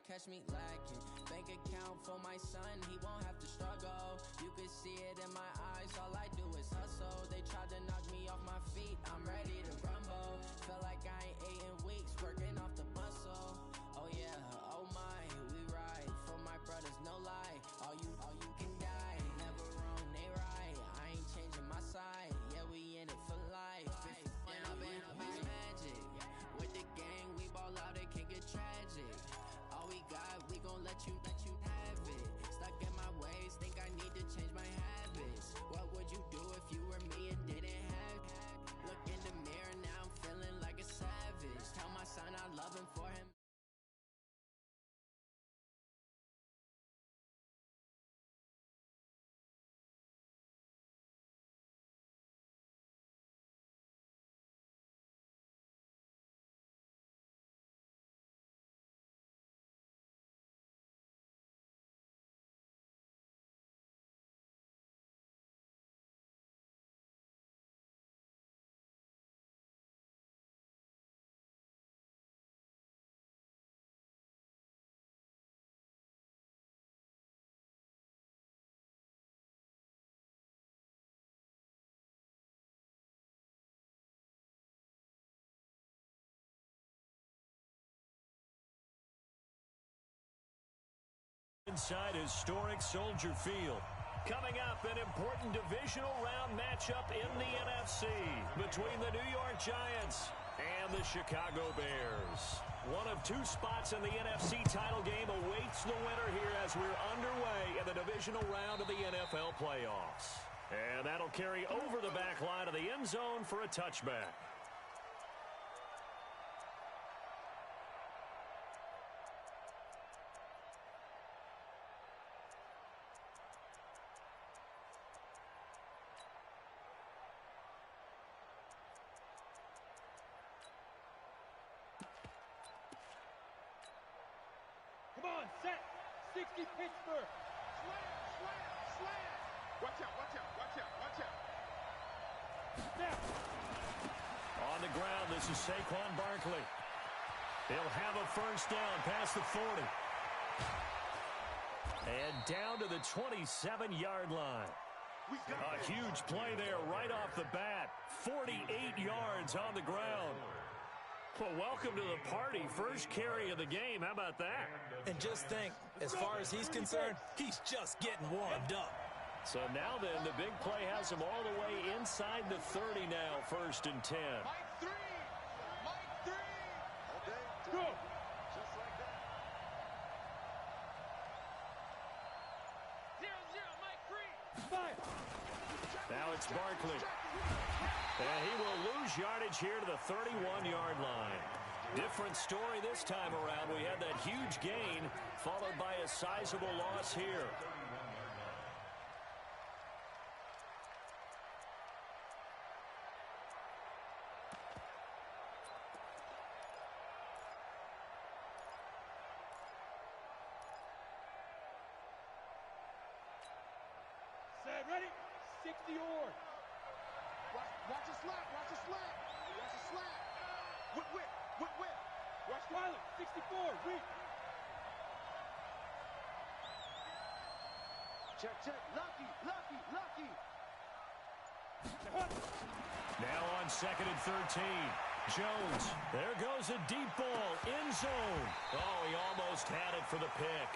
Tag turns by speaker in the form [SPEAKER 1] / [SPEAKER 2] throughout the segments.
[SPEAKER 1] catch me lacking. Bank account for my son, he won't have to struggle. You can see it in my eyes, all I do is hustle. They tried to knock me off my feet, I'm ready to rumble. Feel like I ain't ate in weeks, working off the muscle. Oh yeah, oh my, we ride for my brothers, no lie. All you can die, never wrong, they right. I ain't changing my side, yeah, we in it for life. Magic with the gang, we ball out, it can get tragic. All we got, we gon' let you have it. Stuck in my ways, think I need to change my habits. What would you do if you were me and didn't have it? Look in the mirror, now I'm feeling like a savage. Tell my son I love him for him.
[SPEAKER 2] Inside historic Soldier Field. Coming up, an important divisional round matchup in the NFC between the New York Giants and the Chicago Bears. One of two spots in the NFC title game awaits the winner here as we're underway in the divisional round of the NFL playoffs. And that'll carry over the back line of the end zone for a touchback.
[SPEAKER 3] Come on, set. 60 Pittsburgh. Slam. Watch out. Snap.
[SPEAKER 2] On the ground, this is Saquon Barkley. He'll have a first down past the 40. And down to the 27-yard line. A huge play there right off the bat. 48 yards on the ground. Well, welcome to the party. First carry of the game. How about that?
[SPEAKER 4] And just think, as far as he's concerned, he's just getting warmed up.
[SPEAKER 2] So now then, the big play has him all the way inside the 30 now, 1st and 10.
[SPEAKER 3] Mike 3. Okay. Go. Just like that. 0-0, Mike 3. Fire.
[SPEAKER 2] Now it's Barkley. And he will lose yardage here to the 31-yard line. Different story this time around. We had that huge gain followed by a sizable loss here.
[SPEAKER 3] Set, ready? 60 or. Watch a slap. Whip. Watch Wiley, 64, weak. Check. Lucky.
[SPEAKER 2] Now on 2nd and 13. Jones. There goes a deep ball. End zone. Oh, he almost had it for the pick.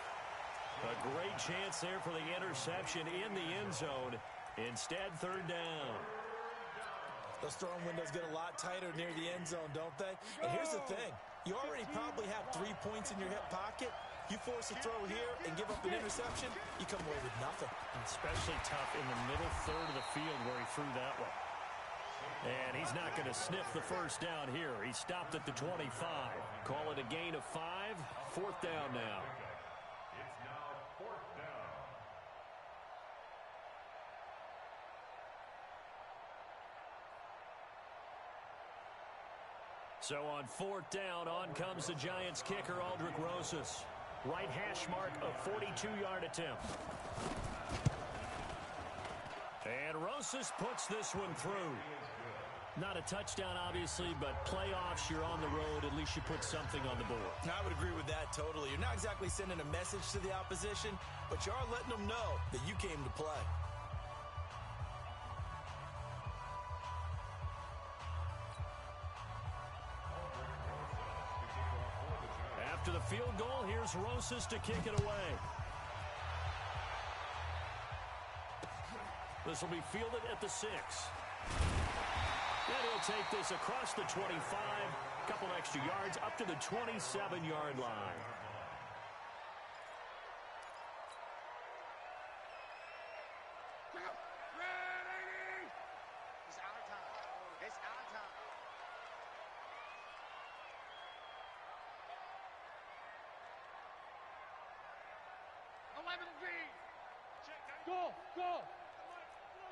[SPEAKER 2] A great chance there for the interception in the end zone. Instead, 3rd down.
[SPEAKER 4] Those throwing windows get a lot tighter near the end zone, don't they? And here's the thing. You already probably have 3 points in your hip pocket. You force a throw here and give up an interception, you come away with nothing.
[SPEAKER 2] Especially tough in the middle third of the field where he threw that one. And he's not going to sniff the first down here. He stopped at the 25. Call it a gain of 5. 4th down now.
[SPEAKER 5] It's now 4th down.
[SPEAKER 2] So on 4th down, on comes the Giants kicker, Aldrick Rosas. Right hash mark, a 42-yard attempt. And Rosas puts this one through. Not a touchdown, obviously, but playoffs, you're on the road. At least you put something on the board.
[SPEAKER 4] I would agree with that totally. You're not exactly sending a message to the opposition, but you are letting them know that you came to play.
[SPEAKER 2] After the field goal, here's Rosas to kick it away. This will be fielded at the 6. And he'll take this across the 25, a couple extra yards, up to the 27-yard line.
[SPEAKER 3] It's our time. It's our time. Go, go.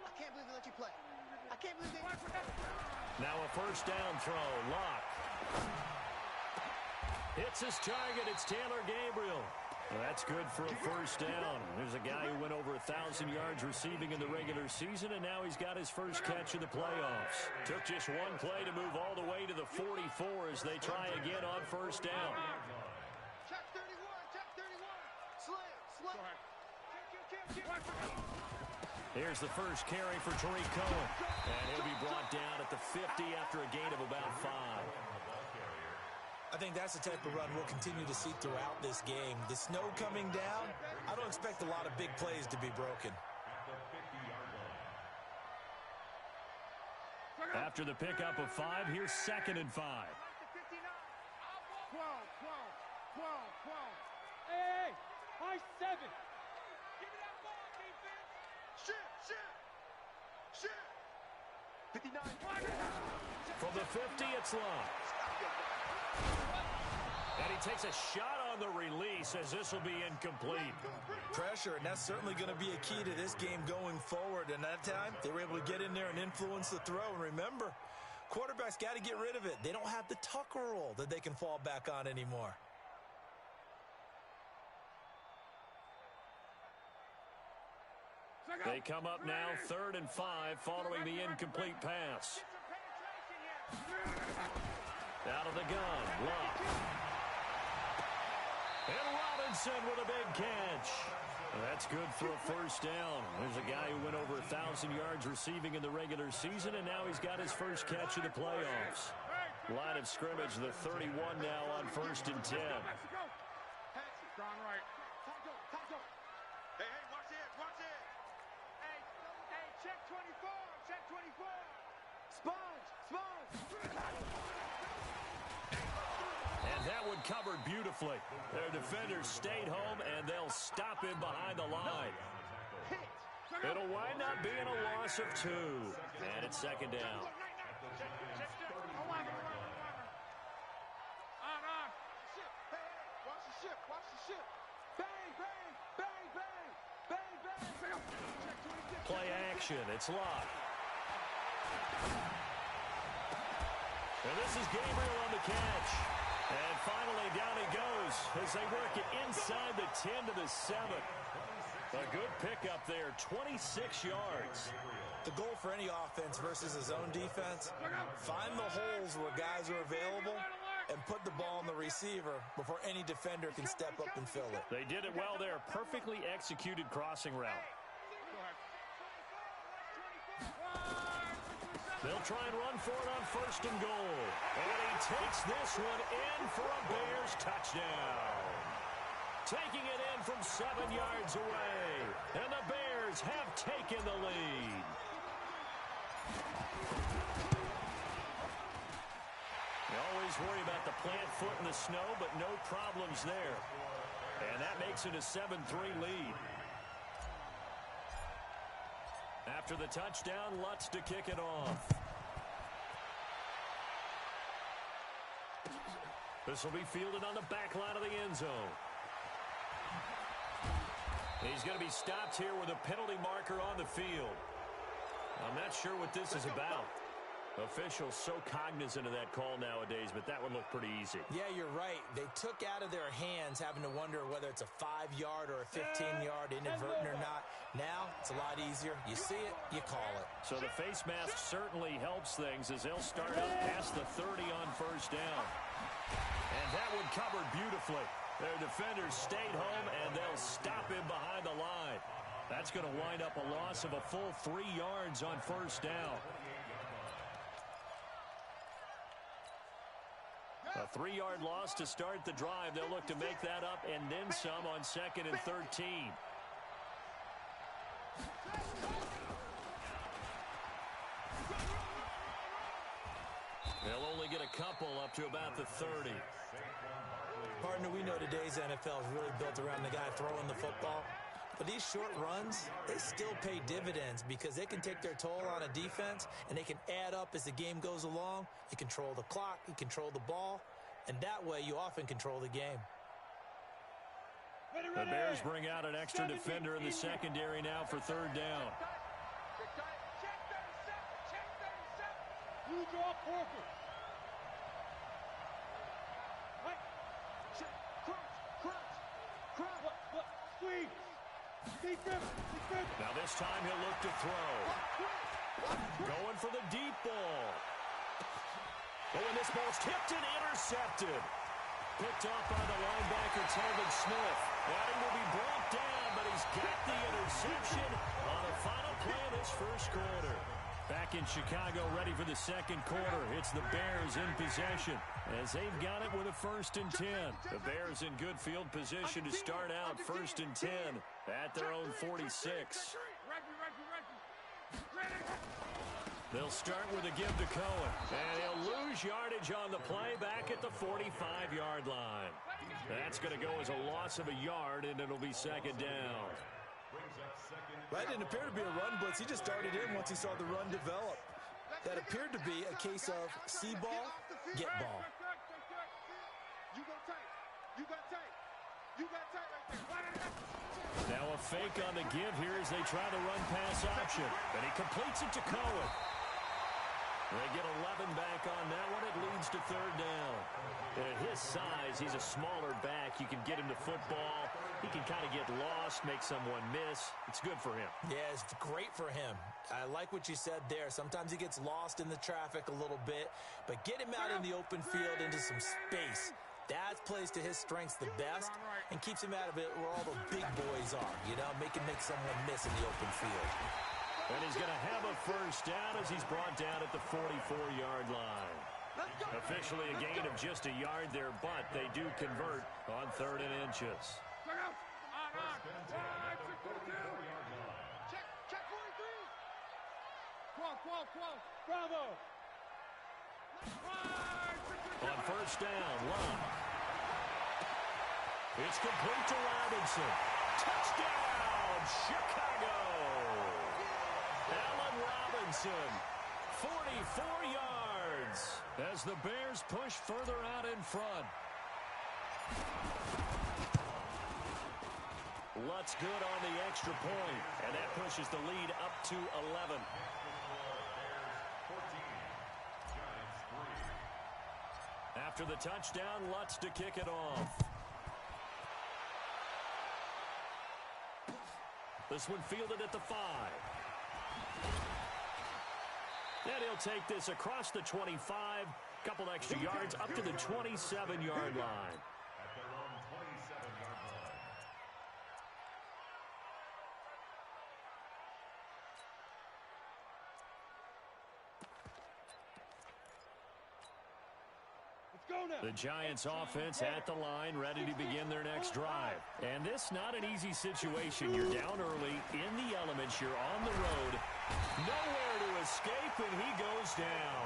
[SPEAKER 3] I can't believe they let you play. I can't believe they...
[SPEAKER 2] Now a first down throw. Locke hits his target. It's Taylor Gabriel. Well, that's good for a first down. There's a guy who went over 1,000 yards receiving in the regular season, and now he's got his first catch of the playoffs. Took just one play to move all the way to the 44 as they try again on first down.
[SPEAKER 3] Check 31, check 31. Slam.
[SPEAKER 2] Here's the first carry for Tariq Cohen. And he'll be brought down at the 50 after a gain of about 5.
[SPEAKER 4] I think that's the type of run we'll continue to see throughout this game. The snow coming down, I don't expect a lot of big plays to be broken.
[SPEAKER 2] After the pickup of 5, here's 2nd and 5.
[SPEAKER 3] 12. Hey, high 7. Give me that ball, defense. Shit. 59.
[SPEAKER 2] From the 50, it's Locke. And he takes a shot on the release as this will be incomplete.
[SPEAKER 4] Pressure, and that's certainly going to be a key to this game going forward. And that time, they were able to get in there and influence the throw. And remember, quarterbacks got to get rid of it. They don't have the Tucker rule that they can fall back on anymore.
[SPEAKER 2] They come up now, 3rd and 5, following the incomplete pass. Out of the gun, Locke. And Robinson with a big catch. That's good for a first down. There's a guy who went over 1,000 yards receiving in the regular season, and now he's got his first catch of the playoffs. Line of scrimmage, the 31 now on 1st and 10.
[SPEAKER 3] Gone right. Hey, watch it. Hey, check 24. Sponge.
[SPEAKER 2] And that one covered beautifully. Their defenders stayed home, and they'll stop him behind the line. It'll wind up being a loss of 2. And it's 2nd down.
[SPEAKER 3] Watch the ship. Bang.
[SPEAKER 2] Play action. It's Locke. And this is Gabriel on the catch. And finally, down he goes as they work it inside the 10 to the 7. A good pickup there, 26 yards.
[SPEAKER 4] The goal for any offense versus a zone defense, find the holes where guys are available and put the ball on the receiver before any defender can step up and fill it.
[SPEAKER 2] They did it well there. Perfectly executed crossing route. They'll try and run for it on 1st and goal. And he takes this one in for a Bears touchdown. Taking it in from 7 yards away. And the Bears have taken the lead. You always worry about the plant foot in the snow, but no problems there. And that makes it a 7-3 lead. After the touchdown, Lutz to kick it off. This will be fielded on the back line of the end zone. He's going to be stopped here with a penalty marker on the field. I'm not sure what this is about. Officials so cognizant of that call nowadays, but that one looked pretty easy.
[SPEAKER 4] Yeah, you're right. They took out of their hands having to wonder whether it's a 5-yard or a 15-yard inadvertent or not. Now, it's a lot easier. You see it, you call it.
[SPEAKER 2] So the face mask certainly helps things as they'll start up past the 30 on first down. And that one covered beautifully. Their defenders stayed home, and they'll stop him behind the line. That's going to wind up a loss of a full 3 yards on first down. A 3-yard loss to start the drive. They'll look to make that up and then some on 2nd and 13. They'll only get a couple up to about the 30.
[SPEAKER 4] Partner, we know today's NFL is really built around the guy throwing the football. But these short runs, they still pay dividends because they can take their toll on a defense and they can add up as the game goes along. You control the clock, you control the ball, and that way you often control the game.
[SPEAKER 2] The Bears bring out an extra defender in the secondary now for 3rd down.
[SPEAKER 3] You draw Corker. Squeeze.
[SPEAKER 2] Now this time he'll look to throw. Going for the deep ball. Oh, and this ball's tipped and intercepted. Picked off by the linebacker, Telvin Smith. And he will be brought down, but he's got the interception on the final play of this first quarter. Back in Chicago, ready for the second quarter. It's the Bears in possession as they've got it with a 1st and 10. The Bears in good field position to start out 1st and 10 at their own 46. They'll start with a give to Cohen, and he'll lose yardage on the play back at the 45-yard line. That's going to go as a loss of a yard, and it'll be 2nd down.
[SPEAKER 4] That didn't appear to be a run blitz. He just darted in once he saw the run develop. That appeared to be a case of see ball, get ball.
[SPEAKER 3] You go tight. You got tight. You got tight right there.
[SPEAKER 2] Now a fake on the give here as they try the run pass option. And he completes it to Cohen. They get 11 back on that one. It leads to 3rd down. And at his size, he's a smaller back. You can get him to football. He can kind of get lost, make someone miss. It's good for him.
[SPEAKER 4] Yeah, it's great for him. I like what you said there. Sometimes he gets lost in the traffic a little bit, but get him out in the open field into some space. That plays to his strengths the best and keeps him out of it where all the big boys are, you know, make someone miss in the open field.
[SPEAKER 2] And he's going to have a 1st down as he's brought down at the 44-yard line. Officially a gain of just a yard there, but they do convert on 3rd and inches.
[SPEAKER 3] Check 43. Bravo.
[SPEAKER 2] On 1st down, Love. It's complete to Robinson. Touchdown, Chicago! Allen Robinson, 44 yards as the Bears push further out in front. Lutz good on the extra point, and that pushes the lead up to 11. After the touchdown, Lutz to kick it off. This one fielded at the 5. And he'll take this across the 25, couple extra yards up to the 27-yard line.
[SPEAKER 5] At their own 27-yard line.
[SPEAKER 3] Let's go now.
[SPEAKER 2] The Giants offense at the line, ready to begin their next drive. And this not an easy situation. You're down early, in the elements, you're on the road. Nowhere to escape, and he goes down.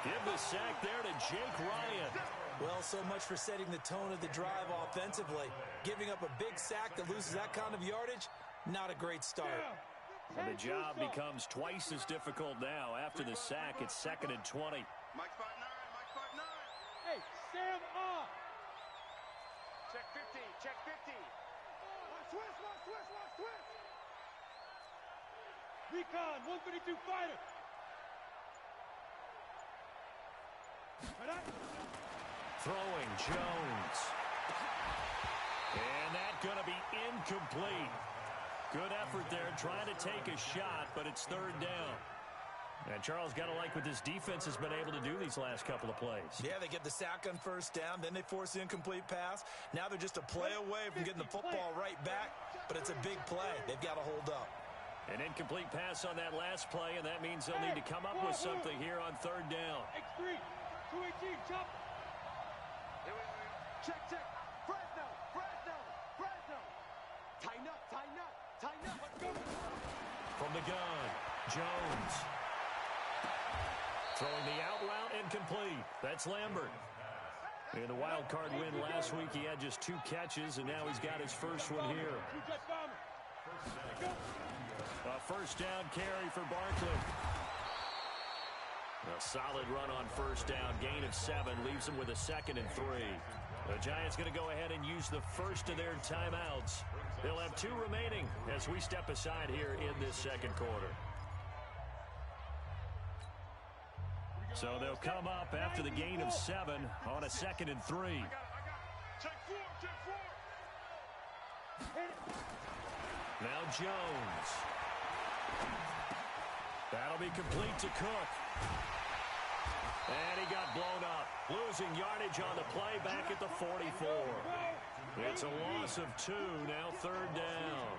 [SPEAKER 2] Give the sack there to Jake Ryan.
[SPEAKER 4] Well, so much for setting the tone of the drive offensively. Giving up a big sack that loses that kind of yardage, not a great start.
[SPEAKER 2] And the job becomes twice as difficult now. After the sack, it's 2nd and 20.
[SPEAKER 3] Mike spot 9. Hey, Sam off. Check 15. Check 15. Watch twist. Recon, 152 fighter.
[SPEAKER 2] Throwing Jones. And that's going to be incomplete. Good effort there trying to take a shot, but it's third down. And Charles, got to like what this defense has been able to do these last couple of plays. Yeah, they get the sack on first down, then they force the incomplete pass. Now they're just a play away from getting the football right back, but it's a big play. They've got to hold up. An incomplete pass on that last play, and that means they'll need to come up with something here on third down.
[SPEAKER 3] X3, 218, chop. Check, check. Fresno. Tighten up. Let's go.
[SPEAKER 2] From the gun, Jones. Throwing the out route incomplete. That's Lambert. In the wild card win last week, he had just 2 catches, and now he's got his first one here. A first down carry for Barkley. A solid run on first down. Gain of 7 leaves him with a 2nd and 3. The Giants going to go ahead and use the first of their timeouts. They'll have 2 remaining as we step aside here in this second quarter. So they'll come up after the gain of 7 on a 2nd and 3. Now Jones. That'll be complete to Cook. And he got blown up. Losing yardage on the play back at the 44. It's a loss of 2, now third down.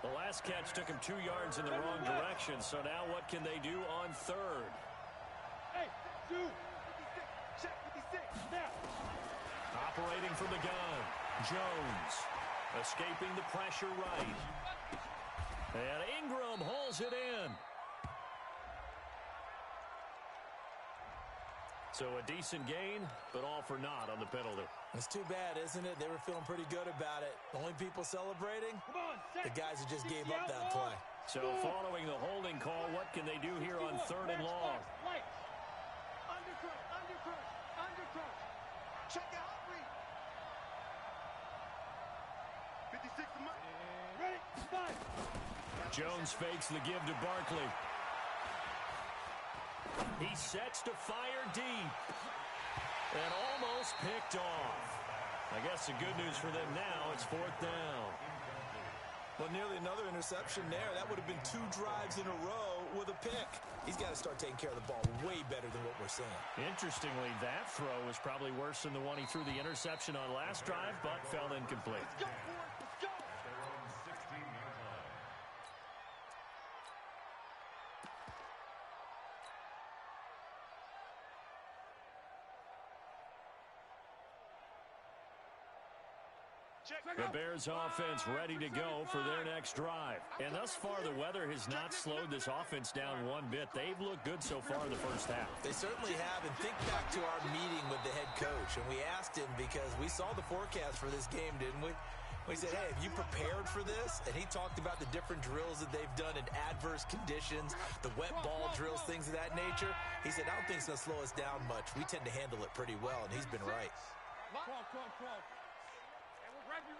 [SPEAKER 2] The last catch took him 2 yards in the wrong direction, so now what can they do on third?
[SPEAKER 3] Hey, 2. Check 56. Now.
[SPEAKER 2] Operating from the gun. Jones. Escaping the pressure right. And Ingram hauls it in. So a decent gain, but all for naught on the penalty.
[SPEAKER 4] It's too bad, isn't it? They were feeling pretty good about it. The only people celebrating? The guys who just gave up that play.
[SPEAKER 2] So following the holding call, what can they do here on third and long?
[SPEAKER 3] Undercrush. Check out read. 56 to ready, 5.
[SPEAKER 2] Jones fakes the give to Barkley. He sets to fire deep. And almost picked off. I guess the good news for them now, it's 4th down.
[SPEAKER 4] Well, nearly another interception there. That would have been 2 drives in a row with a pick. He's got to start taking care of the ball way better than what we're seeing.
[SPEAKER 2] Interestingly, that throw was probably worse than the one he threw the interception on last drive, but fell incomplete.
[SPEAKER 3] Let's go for it. Let's go.
[SPEAKER 2] The Bears offense ready to go for their next drive. And thus far, the weather has not slowed this offense down one bit. They've looked good so far in the first half.
[SPEAKER 4] They certainly have. And think back to our meeting with the head coach. And we asked him because we saw the forecast for this game, didn't we? We said, hey, have you prepared for this? And he talked about the different drills that they've done in adverse conditions, the wet ball drills, things of that nature. He said, I don't think it's going to slow us down much. We tend to handle it pretty well, and he's been right.
[SPEAKER 3] 12. Reggie.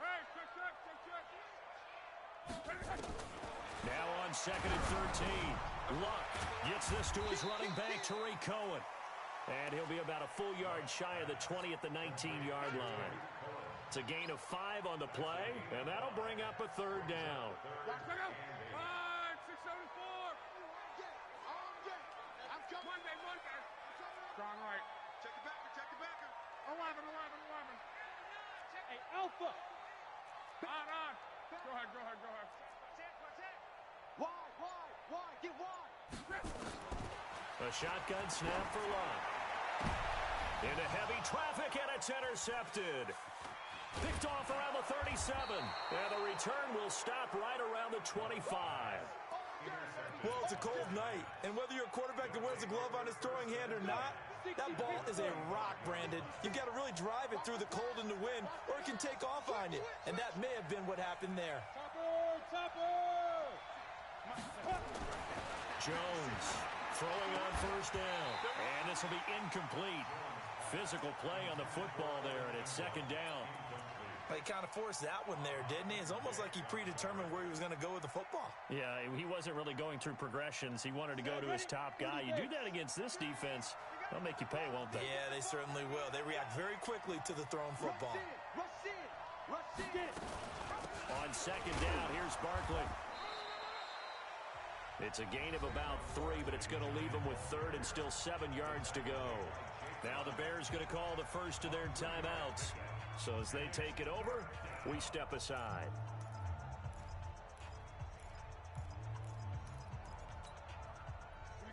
[SPEAKER 3] Hey, check.
[SPEAKER 2] Now on 2nd and 13. Luck gets this to his running back, Tariq Cohen. And he'll be about a full yard shy of the 20 at the 19-yard line. It's a gain of 5 on the play, and that'll bring up a third down.
[SPEAKER 3] 674. I'm coming. Monday. Strong right. Check the backer. 11. Hey, Alpha. On. Go ahead. Why? Get wide.
[SPEAKER 2] A shotgun snap for Luck. Into heavy traffic, and it's intercepted. Picked off around the 37. And the return will stop right around the 25.
[SPEAKER 4] Well, it's a cold night, and whether you're a quarterback that wears a glove on his throwing hand or not, that ball is a rock, Brandon. You've got to really drive it through the cold and the wind, or it can take off on you. And that may have been what happened there.
[SPEAKER 2] Jones throwing on first down. And this will be incomplete. Physical play on the football there, and it's 2nd down.
[SPEAKER 4] He kind of forced that one there, didn't he? It's almost like he predetermined where he was going to go with the football.
[SPEAKER 2] Yeah, he wasn't really going through progressions. He wanted to go to his top guy. You do that against this defense, they'll make you pay, won't they?
[SPEAKER 4] Yeah, they certainly will. They react very quickly to the thrown football.
[SPEAKER 3] Rush in.
[SPEAKER 2] On second down, here's Barkley. It's a gain of about 3, but it's going to leave him with third and still 7 yards to go. Now the Bears going to call the first of their timeouts. So as they take it over, we step aside.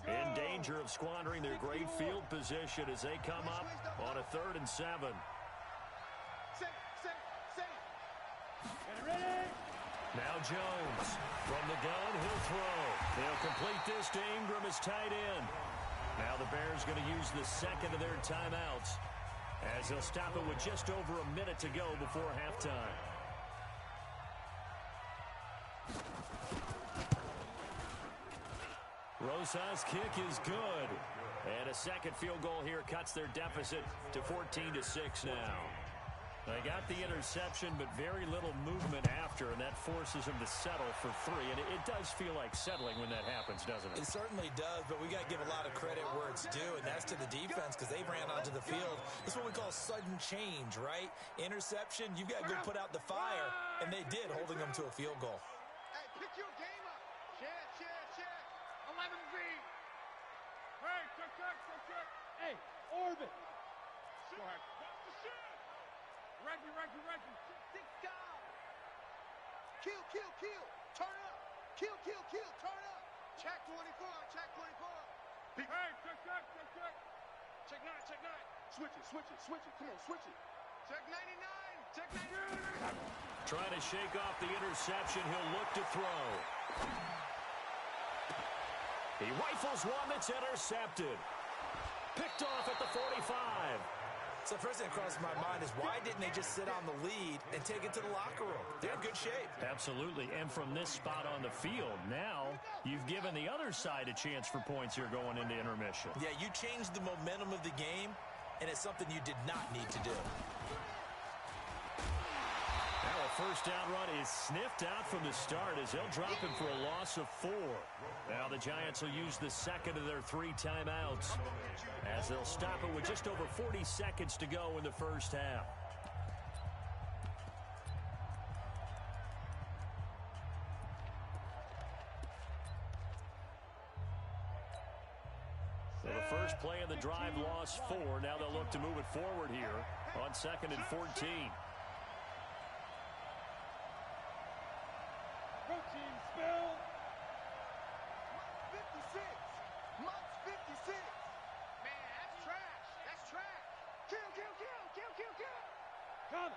[SPEAKER 2] In danger of squandering their great field position as they come up on a 3rd and 7. Now Jones from the gun, he'll throw. He'll complete this to Ingram as tight end. Now the Bears going to use the second of their timeouts as they'll stop it with just over a minute to go before halftime. Rosas' kick is good. And a second field goal here cuts their deficit to 14-6 now. They got the interception, but very little movement after, and that forces them to settle for 3. And it does feel like settling when that happens, doesn't it?
[SPEAKER 4] It certainly does, but we got to give a lot of credit where it's due, and that's to the defense because they ran onto the field. This is what we call sudden change, right? Interception, you've got to go put out the fire, and they did, holding them to a field goal.
[SPEAKER 3] Hey, pick your game up. Check. 11 V. Hey, check. Hey, orbit. Go ahead. Reggie. Six guys. Kill. Turn up. Kill. Turn up. Check 24. Hey, check. Check 9. Switch it. Come on, switch it. Check 99.
[SPEAKER 2] Trying to shake off the interception. He'll look to throw. He rifles one that's intercepted. Picked off at the 45.
[SPEAKER 4] So the first thing that crosses my mind is why didn't they just sit on the lead and take it to the locker room? They're in good shape.
[SPEAKER 2] Absolutely. And from this spot on the field, now you've given the other side a chance for points here going into intermission.
[SPEAKER 4] Yeah, you changed the momentum of the game, and it's something you did not need to do.
[SPEAKER 2] Now a first down run is sniffed out from the start as they'll drop him for a loss of 4. Now the Giants will use the second of their 3 timeouts as they'll stop it with just over 40 seconds to go in the first half. So the first play of the drive lost 4. Now they'll look to move it forward here on 2nd and 14.
[SPEAKER 3] Protein spill. 56. Mux 56. Man, that's trash. Kill. Come.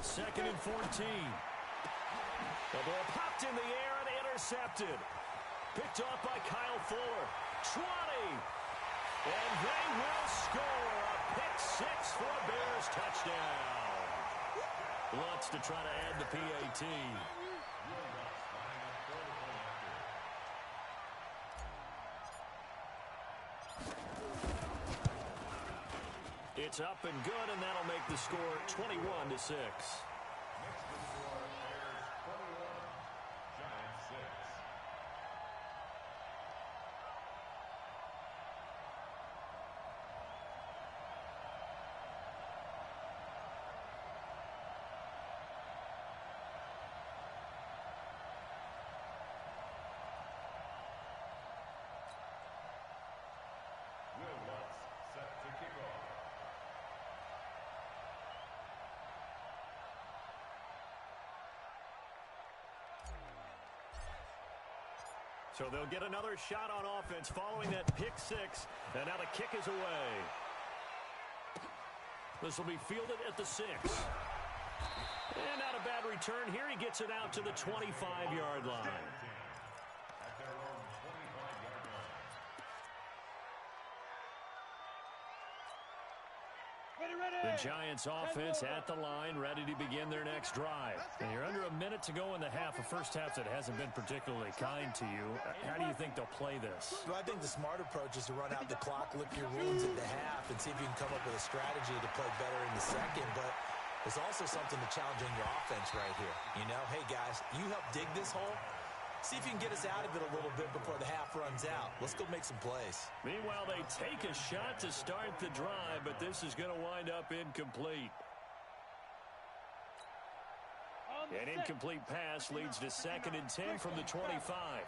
[SPEAKER 2] 2nd and 14. The ball popped in the air and intercepted. Picked off by Kyle Fuller. 20. And they will score a pick 6 for a Bears touchdown. Wants to try to add the PAT. It's up and good, and that'll make the score 21-6. So they'll get another shot on offense following that pick 6. And now the kick is away. This will be fielded at the 6. And not a bad return here. He gets it out to the 25-yard line. The Giants offense at the line, ready to begin their next drive. And you're under a minute to go in the half, a first half that hasn't been particularly kind to you. How do you think they'll play this?
[SPEAKER 4] Well, I think the smart approach is to run out the clock, lick your wounds at the half, and see if you can come up with a strategy to play better in the second. But There's also something to challenging your offense right here. You know, hey, guys, you help dig this hole. See if you can get us out of it a little bit before the half runs out. Let's go make some plays.
[SPEAKER 2] Meanwhile, they take a shot to start the drive, but this is going to wind up incomplete. An incomplete pass leads to 2nd and 10 from the 25.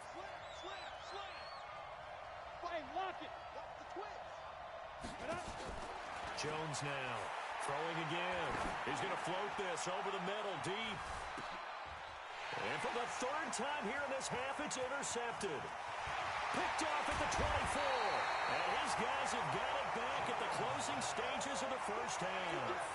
[SPEAKER 2] Jones now throwing again. He's going to float this over the middle deep. And for the 3rd time here in this half, it's intercepted. Picked off at the 24. And his guys have got it back at the closing stages of the first half.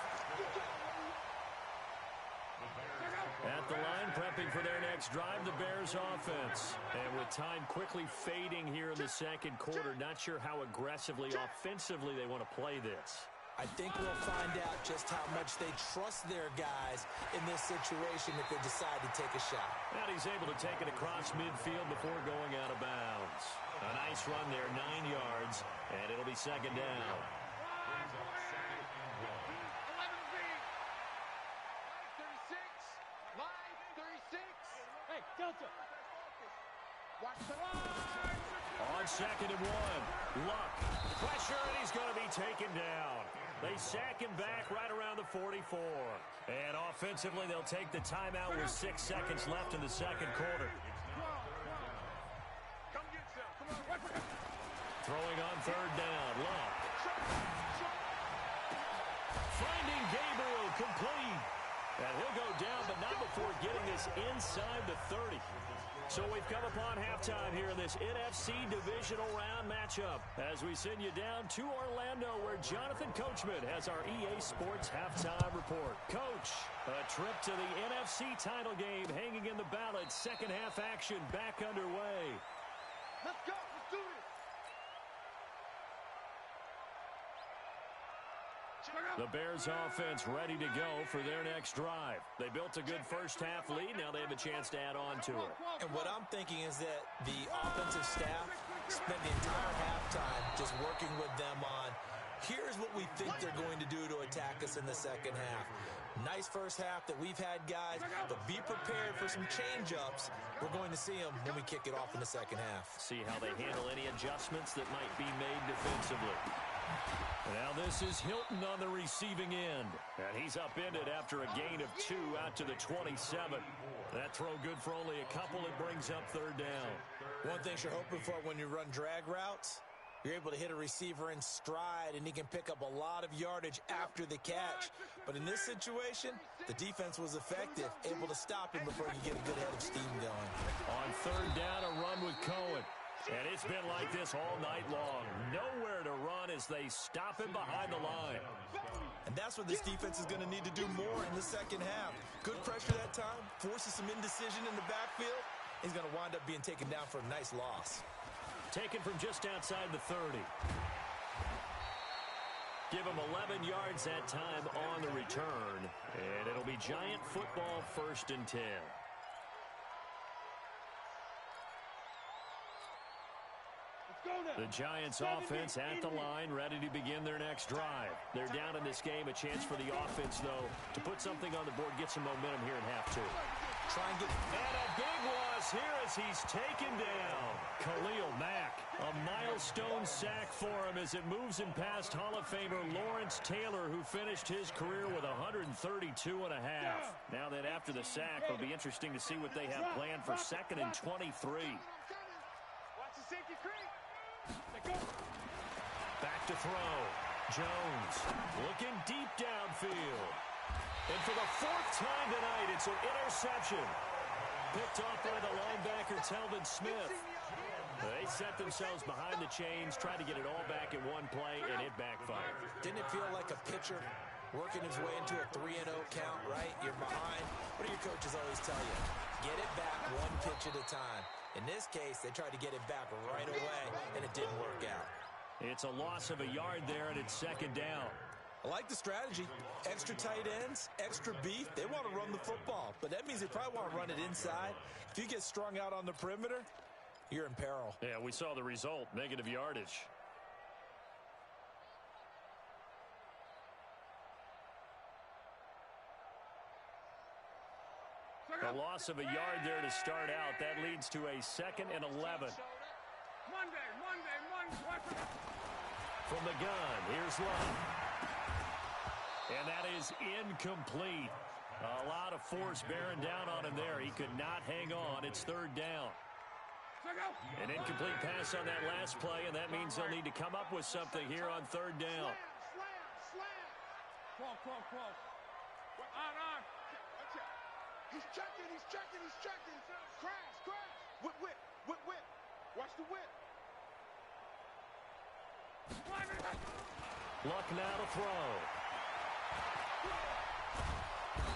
[SPEAKER 2] At the line, prepping for their next drive, the Bears offense. And with time quickly fading here in the second quarter, not sure how aggressively, offensively they want to play this.
[SPEAKER 4] I think we'll find out just how much they trust their guys in this situation if they decide to take a shot.
[SPEAKER 2] And he's able to take it across midfield before going out of bounds. A nice run there, 9 yards, and it'll be 2nd down. On 2nd and 1, Luck. Pressure, and he's going to be taken down. They sack him back right around the 44. And offensively, they'll take the timeout with 6 seconds left in the second quarter. Throwing on 3rd down, Luck. Finding Gabriel, complete. And he'll go down, but not before getting this inside the 30. So we've come upon halftime here in this NFC Divisional Round matchup as we send you down to Orlando where Jonathan Coachman has our EA Sports Halftime Report. Coach, a trip to the NFC title game hanging in the balance. Second half action back underway.
[SPEAKER 3] Let's go. Let's do this.
[SPEAKER 2] The Bears offense ready to go for their next drive. They built a good first half lead. Now they have a chance to add on to it.
[SPEAKER 4] And what I'm thinking is that the offensive staff spent the entire halftime just working with them on, here's what we think they're going to do to attack us in the second half. Nice first half that we've had, guys, but be prepared for some change-ups. We're going to see them when we kick it off in the second half.
[SPEAKER 2] See how they handle any adjustments that might be made defensively. Now this is Hilton on the receiving end. And he's upended after a gain of 2 out to the 27. That throw good for only a couple. It brings up 3rd down.
[SPEAKER 4] One thing you're hoping for when you run drag routes, you're able to hit a receiver in stride, and he can pick up a lot of yardage after the catch. But in this situation, the defense was effective, able to stop him before you get a good head of steam going.
[SPEAKER 2] On 3rd down, a run with Cohen. And it's been like this all night long. Nowhere to run as they stop him behind the line.
[SPEAKER 4] And that's what this defense is going to need to do more in the second half. Good pressure that time, forces some indecision in the backfield. He's going to wind up being taken down for a nice loss.
[SPEAKER 2] Taken from just outside the 30. Give him 11 yards that time on the return. And it'll be Giant football 1st and 10. The Giants offense at the line, ready to begin their next drive. They're down in this game. A chance for the offense, though, to put something on the board, get some momentum here in half 2.
[SPEAKER 4] Try and get...
[SPEAKER 2] And a big loss here as he's taken down. Khalil Mack, a milestone sack for him as it moves him past Hall of Famer Lawrence Taylor, who finished his career with 132 and a half. Now that after the sack, it'll be interesting to see what they have planned for 2nd and 23.
[SPEAKER 3] Watch the safety creep.
[SPEAKER 2] Back to throw. Jones looking deep downfield. And for the 4th time tonight, it's an interception. Picked off by the linebacker, Telvin Smith. They set themselves behind the chains, tried to get it all back in one play, and it backfired.
[SPEAKER 4] Didn't it feel like a pitcher working his way into a 3-0 count, right? You're behind. What do your coaches always tell you? Get it back one pitch at a time. In this case, they tried to get it back right away, and it didn't work out.
[SPEAKER 2] It's a loss of a yard there, and it's 2nd down.
[SPEAKER 4] I like the strategy. Extra tight ends, extra beef. They want to run the football, but that means they probably want to run it inside. If you get strung out on the perimeter, you're in peril.
[SPEAKER 2] Yeah, we saw the result, negative yardage. A loss of a yard there to start out. That leads to a 2nd and 11.
[SPEAKER 3] Monday.
[SPEAKER 2] From the gun, here's Love. And that is incomplete. A lot of force bearing down on him there. He could not hang on. It's 3rd down. An incomplete pass on that last play, and that means they'll need to come up with something here on 3rd down.
[SPEAKER 3] Close. On. He's checking. Crash. Whip. Watch the whip.
[SPEAKER 2] Luck now to throw.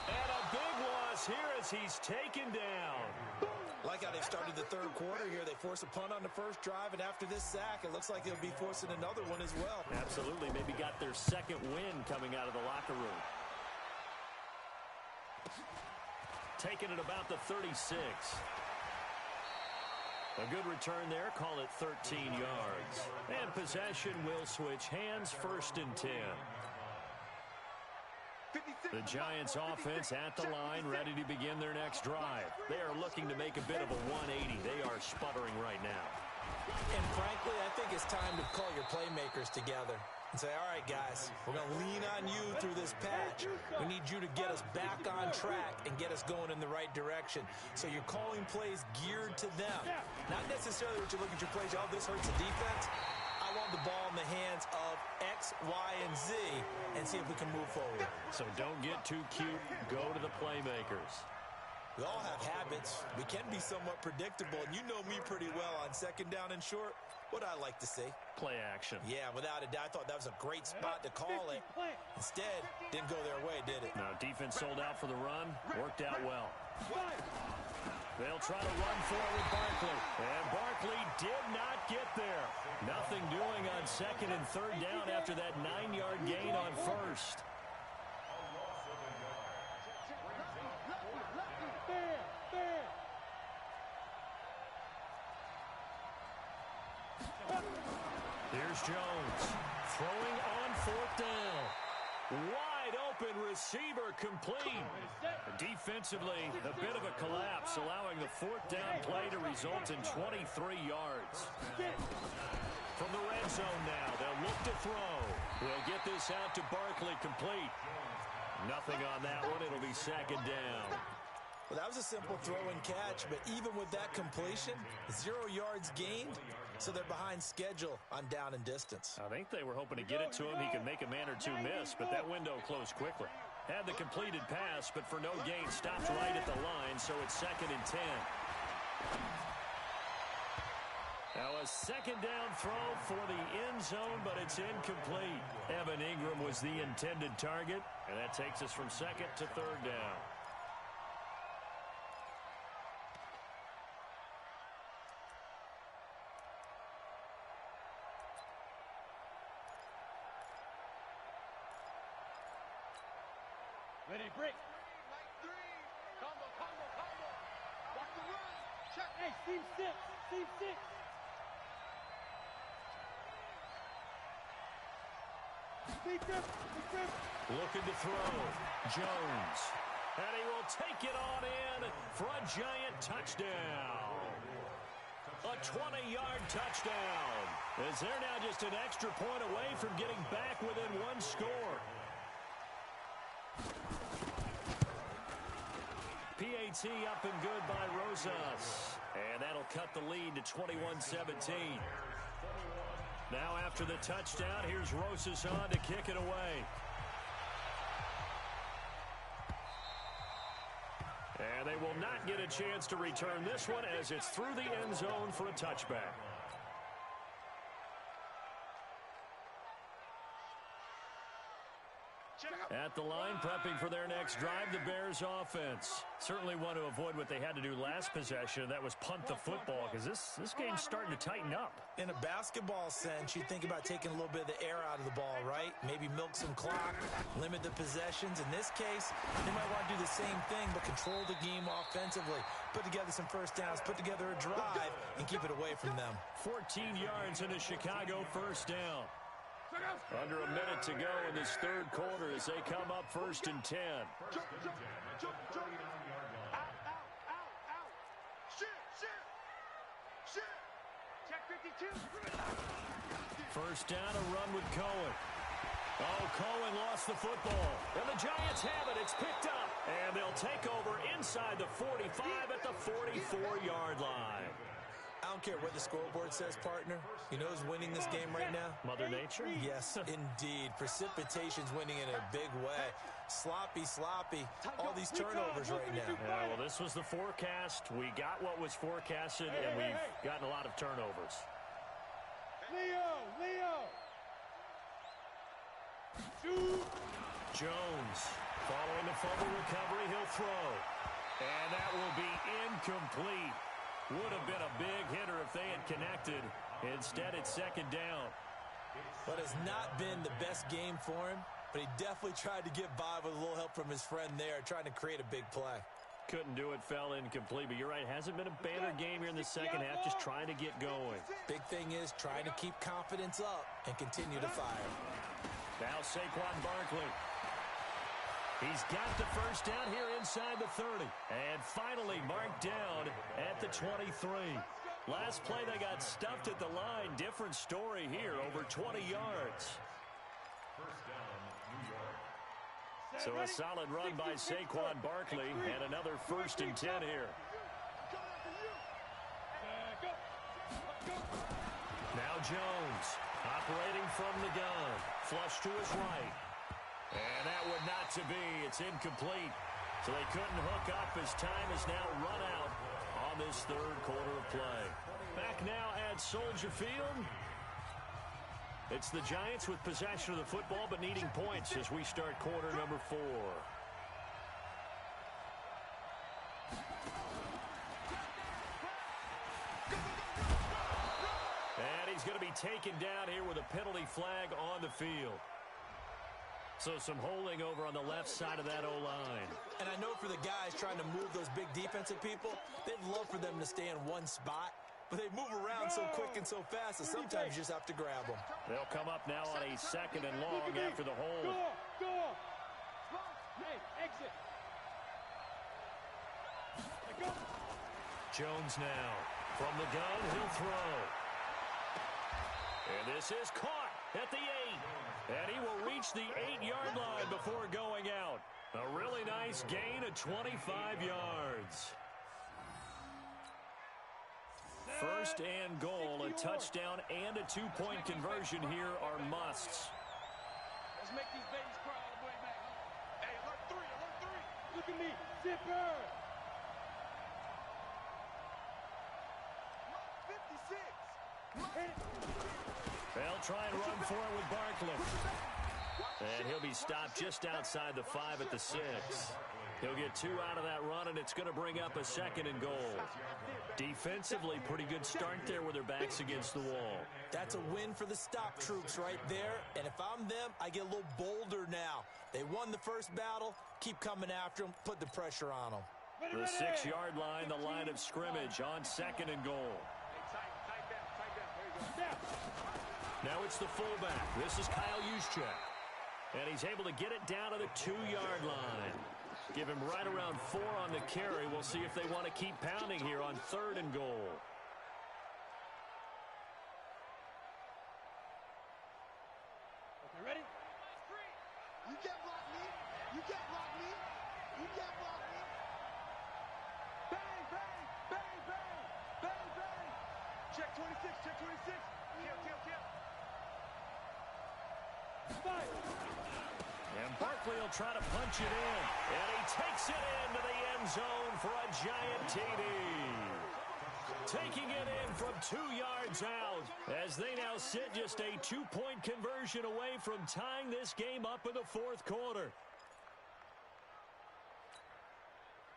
[SPEAKER 2] And a big loss here as he's taken down.
[SPEAKER 4] Like how they've started the 3rd quarter here. They force a punt on the first drive, and after this sack, it looks like they'll be forcing another one as well.
[SPEAKER 2] Absolutely. Maybe got their 2nd win coming out of the locker room. Taken at about the 36. A good return there. Call it 13 yards. And possession will switch hands. 1st and 10. The Giants offense at the line, ready to begin their next drive. They are looking to make a bit of a 180. They are sputtering right now.
[SPEAKER 4] And frankly, I think it's time to call your playmakers together and say, all right, guys, we're going to lean on you through this patch. We need you to get us back on track and get us going in the right direction. So you're calling plays geared to them. Not necessarily what you look at your plays, oh, this hurts the defense. I want the ball in the hands of X, Y, and Z and see if we can move forward.
[SPEAKER 2] So don't get too cute. Go to the playmakers.
[SPEAKER 4] We all have habits. We can be somewhat predictable, and you know me pretty well on 2nd down and short. What I like to see.
[SPEAKER 2] Play action.
[SPEAKER 4] Yeah, without a doubt. I thought that was a great spot to call it. Instead, didn't go their way, did it?
[SPEAKER 2] Now, defense sold out for the run. Worked out well. They'll try to run forward Barkley. And Barkley did not get there. Nothing doing on 2nd and 3rd down after that 9-yard gain on 1st. Here's Jones throwing on 4th down. Wide open receiver complete. Defensively, a bit of a collapse, allowing the 4th down play to result in 23 yards. From the red zone now, they'll look to throw. They'll get this out to Barkley complete. Nothing on that one. It'll be 2nd down.
[SPEAKER 4] Well, that was a simple throw and catch, but even with that completion, 0 yards gained, so they're behind schedule on down and distance.
[SPEAKER 2] I think they were hoping to get it to him. He could make a man or two miss, but that window closed quickly. Had the completed pass, but for no gain, stopped right at the line, so it's 2nd and 10. Now a 2nd down throw for the end zone, but it's incomplete. Evan Ingram was the intended target, and that takes us from 2nd to 3rd down.
[SPEAKER 3] Ready, break. Combo. Watch the run. Check. Hey, seam 6.
[SPEAKER 2] Looking to throw. Jones. And he will take it on in for a giant touchdown. A 20-yard touchdown. As they're now just an extra point away from getting back within 1 score. PAT up and good by Rosas. And that'll cut the lead to 21-17. Now after the touchdown, here's Rosas on to kick it away. And they will not get a chance to return this one as it's through the end zone for a touchback. At the line, prepping for their next drive, the Bears offense. Certainly want to avoid what they had to do last possession. That was punt the football, because this game's starting to tighten up.
[SPEAKER 4] In a basketball sense, you think about taking a little bit of the air out of the ball, right? Maybe milk some clock, limit the possessions. In this case, they might want to do the same thing, but control the game offensively. Put together some first downs, put together a drive, and keep it away from them.
[SPEAKER 2] 14 yards into Chicago, first down. Under a minute to go in this 3rd quarter as they come up 1st and 10. First down, a run with Cohen. Oh, Cohen lost the football. And the Giants have it. It's picked up. And they'll take over inside the 45 at the 44-yard line.
[SPEAKER 4] I don't care what the scoreboard says, partner. You know who's winning this game right now?
[SPEAKER 2] Mother Nature?
[SPEAKER 4] Yes, indeed. Precipitation's winning in a big way. Sloppy. All these turnovers right now.
[SPEAKER 2] Yeah, well, this was the forecast. We got what was forecasted, and we've gotten a lot of turnovers.
[SPEAKER 3] Leo!
[SPEAKER 2] Jones, following the fumble recovery, he'll throw. And that will be incomplete. Would have been a big hitter if they had connected. Instead, it's second down.
[SPEAKER 4] But it's not been the best game for him, but he definitely tried to get by with a little help from his friend there, trying to create a big play.
[SPEAKER 2] Couldn't do it, fell incomplete, but you're right, hasn't been a banner game here in the second half, just trying to get going.
[SPEAKER 4] Big thing is trying to keep confidence up and continue to fire.
[SPEAKER 2] Now Saquon Barkley. He's got the first down here inside the 30. And finally marked down at the 23. Last play they got stuffed at the line. Different story here, over 20 yards.
[SPEAKER 5] First down, New York.
[SPEAKER 2] So a solid run by Saquon Barkley and another 1st and 10 here. Now Jones operating from the gun. Flush to his right. And that would not to be. It's incomplete. So they couldn't hook up as time is now run out on this third quarter of play. Back now at Soldier Field. It's the Giants with possession of the football but needing points as we start quarter number 4. And he's going to be taken down here with a penalty flag on the field. So some holding over on the left side of that O-line.
[SPEAKER 4] And I know for the guys trying to move those big defensive people, they'd love for them to stay in one spot. But they move around so quick and so fast that sometimes you just have to grab them.
[SPEAKER 2] They'll come up now on a 2nd and long after the hold.
[SPEAKER 3] Go! Hey, exit! Go!
[SPEAKER 2] Jones now. From the gun, he'll throw. And this is caught at the 8. And he will reach the 8-yard line before going out. A really nice gain of 25 yards. First and goal, a touchdown and a 2-point conversion here are musts.
[SPEAKER 3] Let's make these babies cry all the way back. Hey, alert 3. Look at me, zipper. 56.
[SPEAKER 2] They'll try and run for it with Barkley. And he'll be stopped just outside the 5 at the 6. He'll get 2 out of that run, and it's going to bring up a 2nd and goal. Defensively, pretty good start there with their backs against the wall.
[SPEAKER 4] That's a win for the stop troops right there. And if I'm them, I get a little bolder now. They won the first battle. Keep coming after them. Put the pressure on them.
[SPEAKER 2] The 6-yard line, the line of scrimmage on 2nd and goal. Now it's the fullback. This is Kyle Juszczyk. And he's able to get it down to the 2-yard line. Give him right around 4 on the carry. We'll see if they want to keep pounding here on 3rd and goal.
[SPEAKER 3] Okay, ready?
[SPEAKER 6] You can't block me. You can't block me. You can't block me.
[SPEAKER 3] Bang, bang, bang, bang, bang, bang. Check 26, check 26. Kill. Fight.
[SPEAKER 2] And Barkley will try to punch it in. And he takes it into the end zone for a giant TD. Taking it in from 2 yards out as they now sit just a 2-point conversion away from tying this game up in the 4th quarter.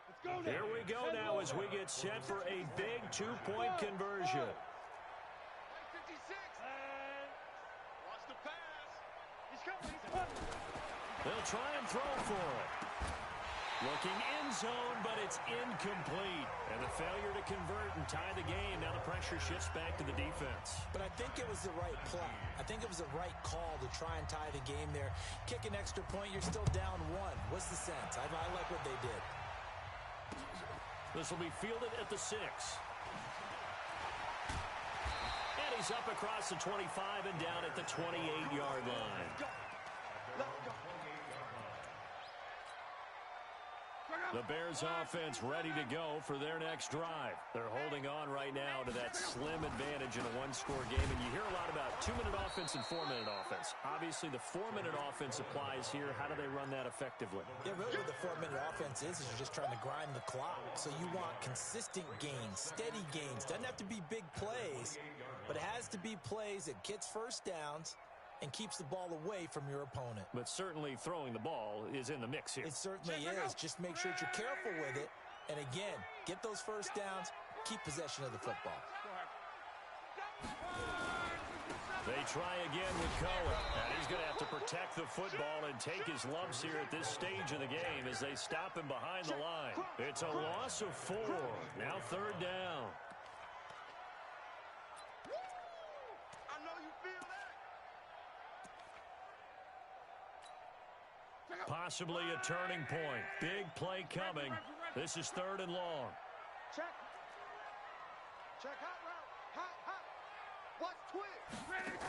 [SPEAKER 3] Let's go now.
[SPEAKER 2] Here we go now as we get set for a big 2-point conversion.
[SPEAKER 3] 56. Watch the pass. He's coming.
[SPEAKER 2] They'll try and throw for it. Looking in zone, but it's incomplete. And the failure to convert and tie the game. Now the pressure shifts back to the defense.
[SPEAKER 4] But I think it was the right play. I think it was the right call to try and tie the game there. Kick an extra point, you're still down 1. What's the sense? I like what they did.
[SPEAKER 2] This will be fielded at the 6. And carries up across the 25 and down at the 28-yard line. The Bears offense ready to go for their next drive. They're holding on right now to that slim advantage in a one-score game. And you hear a lot about 2-minute offense and 4-minute offense. Obviously, the 4-minute offense applies here. How do they run that effectively?
[SPEAKER 4] Yeah, really what the 4-minute offense is you're just trying to grind the clock. So you want consistent gains, steady gains. Doesn't have to be big plays, but it has to be plays that gets first downs and keeps the ball away from your opponent.
[SPEAKER 2] But certainly throwing the ball is in the mix here.
[SPEAKER 4] It certainly is. Just make sure that you're careful with it. And again, get those first downs, keep possession of the football.
[SPEAKER 2] They try again with Cohen. And he's going to have to protect the football and take his lumps here at this stage of the game as they stop him behind the line. It's a loss of 4. Now 3rd down. Possibly a turning point. Big play coming. This is 3rd and long.
[SPEAKER 6] Check. Check hot route. Hot. Watch twist.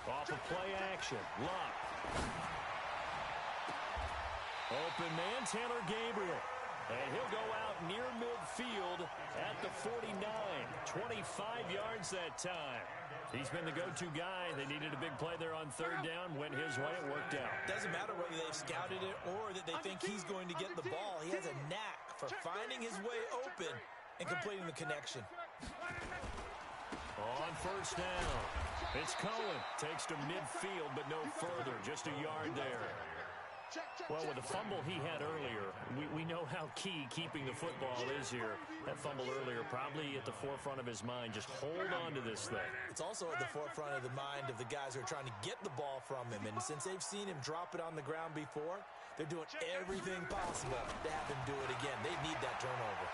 [SPEAKER 2] Off of play action. Luck. Open man, Taylor Gabriel. And he'll go out near midfield at the 49. 25 yards that time. He's been the go-to guy. They needed a big play there on 3rd down. Went his way. It worked out.
[SPEAKER 4] Doesn't matter whether they've scouted it or that they think he's going to get the ball. He has a knack for finding his way open and completing the connection.
[SPEAKER 2] On 1st down, it's Cohen. Takes to midfield, but no further. Just a yard there. Well, with the fumble he had earlier, we know how key keeping the football is here. That fumble earlier probably at the forefront of his mind. Just hold on to this thing.
[SPEAKER 4] It's also at the forefront of the mind of the guys who are trying to get the ball from him. And since they've seen him drop it on the ground before, they're doing everything possible to have him do it again. They need that turnover.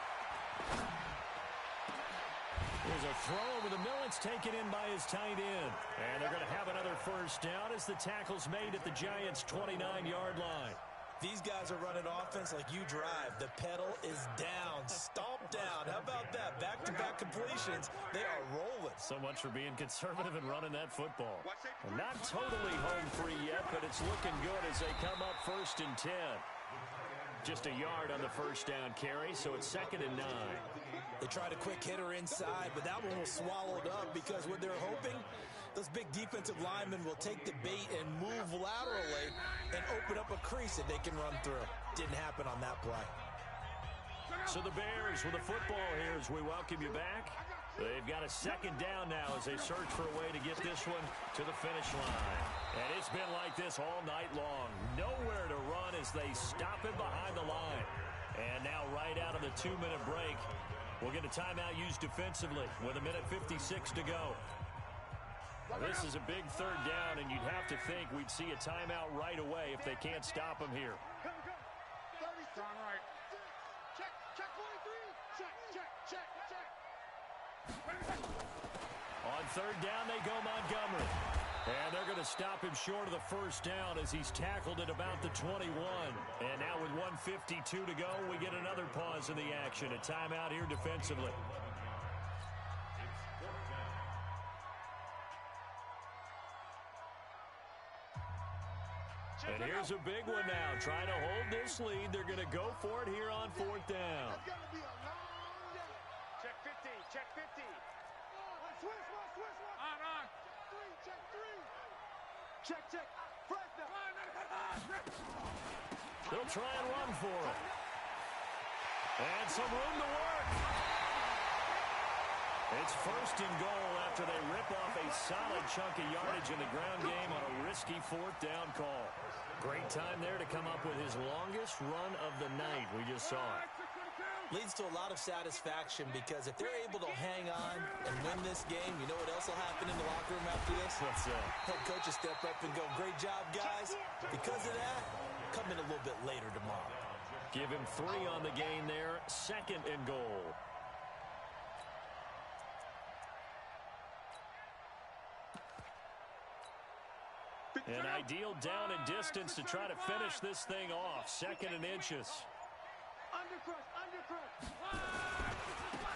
[SPEAKER 2] There's a throw over the middle. It's taken in by his tight end. And they're going to have another 1st down as the tackle's made at the Giants' 29-yard line.
[SPEAKER 4] These guys are running offense like you drive. The pedal is down. Stomp down. How about that? Back-to-back completions. They are rolling.
[SPEAKER 2] So much for being conservative and running that football. And not totally home free yet, but it's looking good as they come up 1st and 10. Just a yard on the 1st down carry, so it's 2nd and 9.
[SPEAKER 4] They tried a quick hitter inside, but that one was swallowed up because what they're hoping, those big defensive linemen will take the bait and move laterally and open up a crease that they can run through. Didn't happen on that play.
[SPEAKER 2] So the Bears with the football here as we welcome you back. They've got a 2nd down now as they search for a way to get this one to the finish line. And it's been like this all night long. Nowhere to run as they stop him behind the line. And now right out of the 2-minute break, we'll get a timeout used defensively with 1:56 to go. This is a big 3rd down, and you'd have to think we'd see a timeout right away if they can't stop him here.
[SPEAKER 6] Strong right. Check 43. Check.
[SPEAKER 2] On 3rd down, they go Montgomery. And they're going to stop him short of the 1st down as he's tackled at about the 21. And now with 1:52 to go, we get another pause in the action. A timeout here defensively. And here's a big one now. Trying to hold this lead. They're going to go for it here on 4th down.
[SPEAKER 3] Check 50. Check 50.
[SPEAKER 6] Swiss.
[SPEAKER 3] On.
[SPEAKER 6] Check. Fresh now.
[SPEAKER 2] They'll try and run for it. And some room to work. It's 1st and goal after they rip off a solid chunk of yardage in the ground game on a risky 4th down call. Great time there to come up with his longest run of the night. We just saw it.
[SPEAKER 4] Leads to a lot of satisfaction because if they're able to hang on and win this game, you know what else will happen in the locker room after this?
[SPEAKER 2] What's that?
[SPEAKER 4] Head coach will step up and go, great job, guys. Because of that, come in a little bit later tomorrow.
[SPEAKER 2] Give him 3 on the game there. 2nd and goal. An ideal down and distance to try to finish this thing off. 2nd and inches.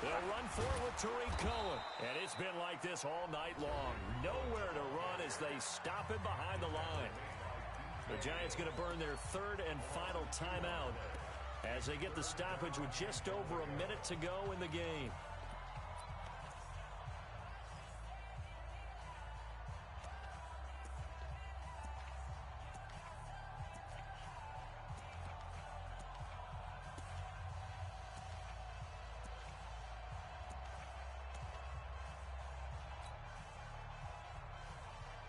[SPEAKER 2] They'll run forward with Tariq Cohen. And it's been like this all night long. Nowhere to run as they stop it behind the line. The Giants going to burn their third and final timeout as they get the stoppage with just over a minute to go in the game.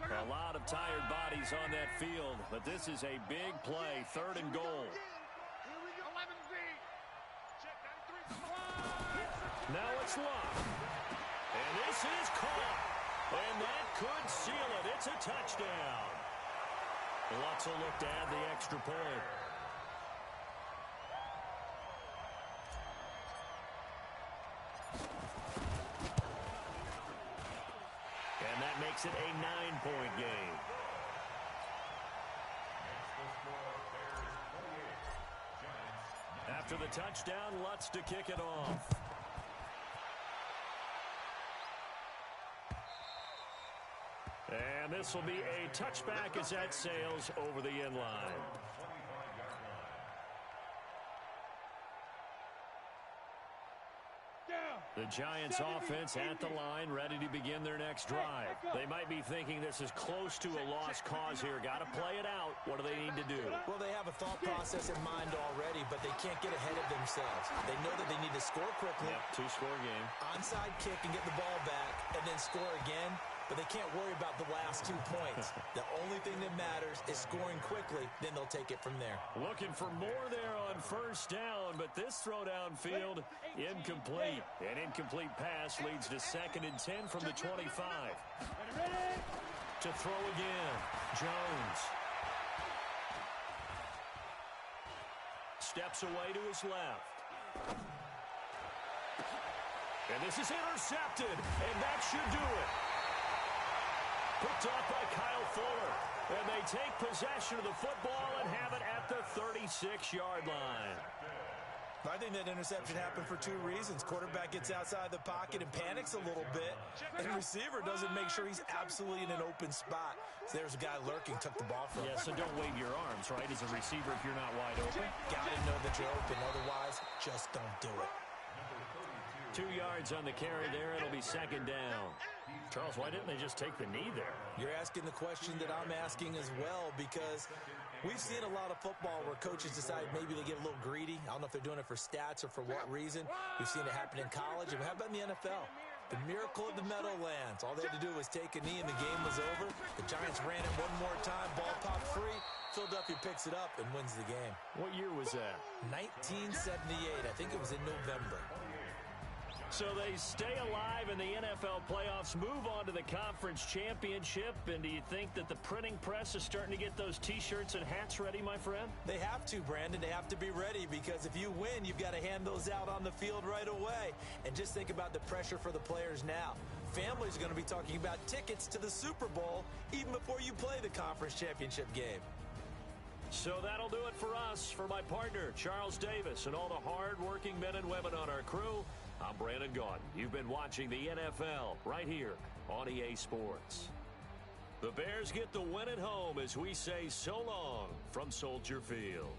[SPEAKER 2] A lot of tired bodies on that field, but this is a big play, 3rd and goal. Now it's locked. And this is caught. And that could seal it. It's a touchdown. Lutz will look to add the extra point. And that makes it a 9-point game. After the touchdown, Lutz to kick it off. And this will be a touchback as that sails over the end line. The Giants offense at the line, ready to begin their next drive. They might be thinking this is close to a lost cause here. Got to play it out. What do they need to do?
[SPEAKER 4] Well, they have a thought process in mind already, but they can't get ahead of themselves. They know that they need to score quickly.
[SPEAKER 2] Yep, 2-score game.
[SPEAKER 4] Onside kick and get the ball back, and then score again. But they can't worry about the last 2 points. The only thing that matters is scoring quickly. Then they'll take it from there.
[SPEAKER 2] Looking for more there on 1st down, but this throw downfield, incomplete. An incomplete pass leads to 2nd and 10 from the 25. To throw again, Jones. Steps away to his left. And this is intercepted, and that should do it. Picked off by Kyle Fuller. And they take possession of the football and have it at the 36-yard line.
[SPEAKER 4] I think that interception happened for 2 reasons. Quarterback gets outside the pocket and panics a little bit. And the receiver doesn't make sure he's absolutely in an open spot. So there's a guy lurking, took the ball from him.
[SPEAKER 2] Yeah, so don't wave your arms, right, as a receiver if you're not wide open.
[SPEAKER 4] Got to know that you're open. Otherwise, just don't do it.
[SPEAKER 2] 2 yards on the carry there. It'll be 2nd down. Charles, why didn't they just take the knee there?
[SPEAKER 4] You're asking the question that I'm asking as well, because we've seen a lot of football where coaches decide maybe they get a little greedy. I don't know if they're doing it for stats or for what reason. We've seen it happen in college. And how about in the NFL? The miracle of the Meadowlands. All they had to do was take a knee and the game was over. The Giants ran it one more time. Ball popped free. Philadelphia picks it up and wins the game.
[SPEAKER 2] What year was that?
[SPEAKER 4] 1978. I think it was in November.
[SPEAKER 2] So they stay alive in the NFL playoffs, move on to the conference championship. And do you think that the printing press is starting to get those T-shirts and hats ready, my friend?
[SPEAKER 4] They have to, Brandon. They have to be ready, because if you win, you've got to hand those out on the field right away. And just think about the pressure for the players now. Families are going to be talking about tickets to the Super Bowl even before you play the conference championship game.
[SPEAKER 2] So that'll do it for us. For my partner, Charles Davis, and all the hard-working men and women on our crew, I'm Brandon Gaudin. You've been watching the NFL right here on EA Sports. The Bears get the win at home as we say so long from Soldier Field.